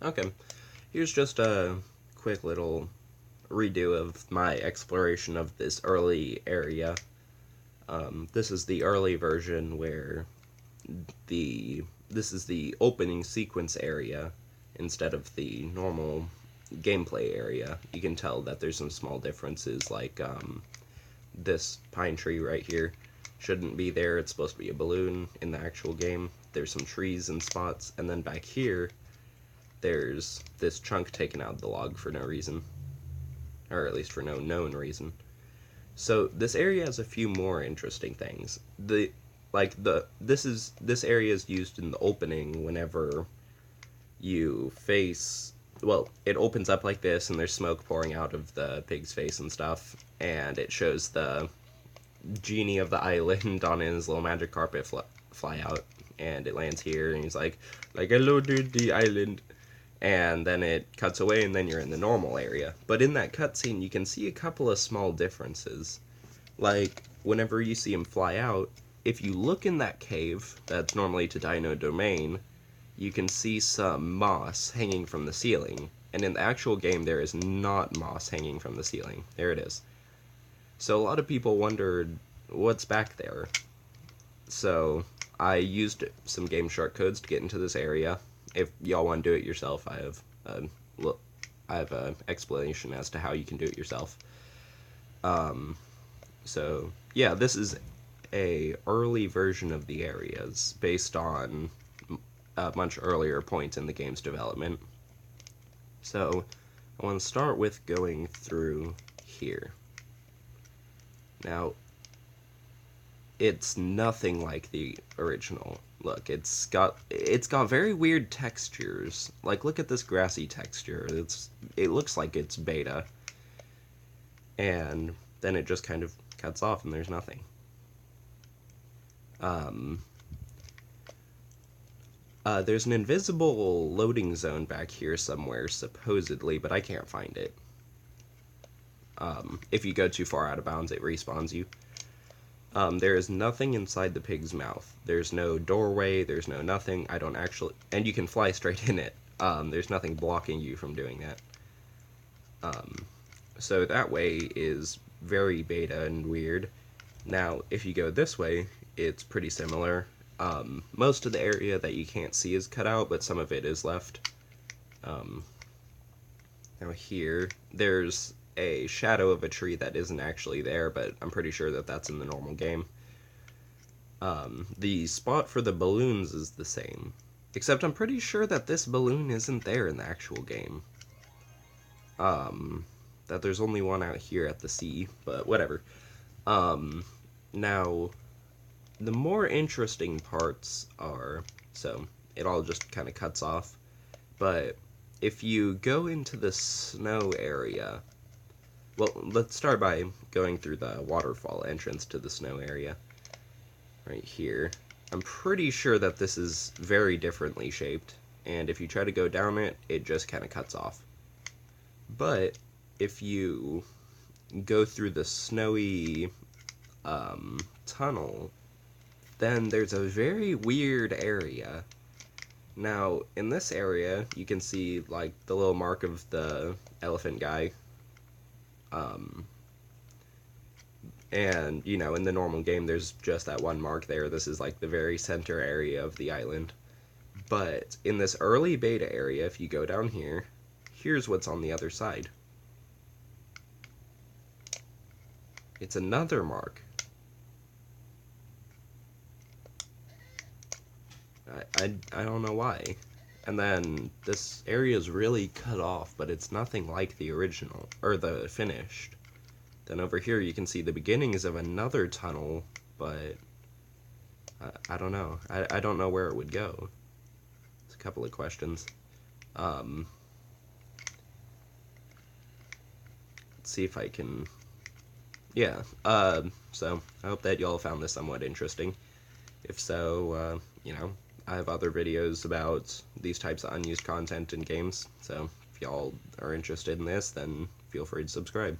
Okay, here's just a quick little redo of my exploration of this early area. This is the early version where this is the opening sequence area instead of the normal gameplay area. You can tell that there's some small differences, like this pine tree right here shouldn't be there. It's supposed to be a balloon in the actual game. There's some trees and spots, and then back here there's this chunk taken out of the log for no reason, or at least for no known reason. So this area has a few more interesting things. This area is used in the opening whenever you face, well, it opens up like this and there's smoke pouring out of the pig's face and stuff, and it shows the genie of the island on his little magic carpet fly out, and it lands here, and he's like hello dude, the island. And then it cuts away, and then you're in the normal area. But in that cutscene, you can see a couple of small differences. Like, whenever you see him fly out, if you look in that cave, that's normally to Dino Domain, you can see some moss hanging from the ceiling. And in the actual game, there is not moss hanging from the ceiling. There it is. So a lot of people wondered, what's back there? So I used some Game Shark codes to get into this area. If y'all want to do it yourself, I have an explanation as to how you can do it yourself. So yeah, this is a early version of the areas based on a much earlier point in the game's development. So I want to start with going through here. Now, it's nothing like the original. Look, it's got very weird textures. Like, look at this grassy texture. It looks like it's beta. And then it just kind of cuts off and there's nothing. There's an invisible loading zone back here somewhere, supposedly, but I can't find it. If you go too far out of bounds, it respawns you. There is nothing inside the pig's mouth. There's no doorway, there's no nothing. And you can fly straight in it. There's nothing blocking you from doing that. So that way is very beta and weird. Now, if you go this way, it's pretty similar. Most of the area that you can't see is cut out, but some of it is left. Now here, there's a shadow of a tree that isn't actually there, but I'm pretty sure that that's in the normal game. The spot for the balloons is the same, except I'm pretty sure that this balloon isn't there in the actual game. That there's only one out here at the sea, but whatever. Now, the more interesting parts are, so it all just kind of cuts off, but if you go into the snow area, well, let's start by going through the waterfall entrance to the snow area. Right here. I'm pretty sure that this is very differently shaped, and if you try to go down it, it just kind of cuts off. But if you go through the snowy tunnel, then there's a very weird area. Now, in this area, you can see, like, the little mark of the elephant guy. And, you know, in the normal game, there's just that one mark there. This is, like, the very center area of the island. But in this early beta area, if you go down here, here's what's on the other side. It's another mark. I don't know why. And then this area is really cut off, but it's nothing like the original, or the finished. Then over here you can see the beginnings of another tunnel, but I don't know. I don't know where it would go. It's a couple of questions. Let's see if I can... Yeah, so I hope that y'all found this somewhat interesting. If so, you know, I have other videos about these types of unused content in games, so if y'all are interested in this, then feel free to subscribe.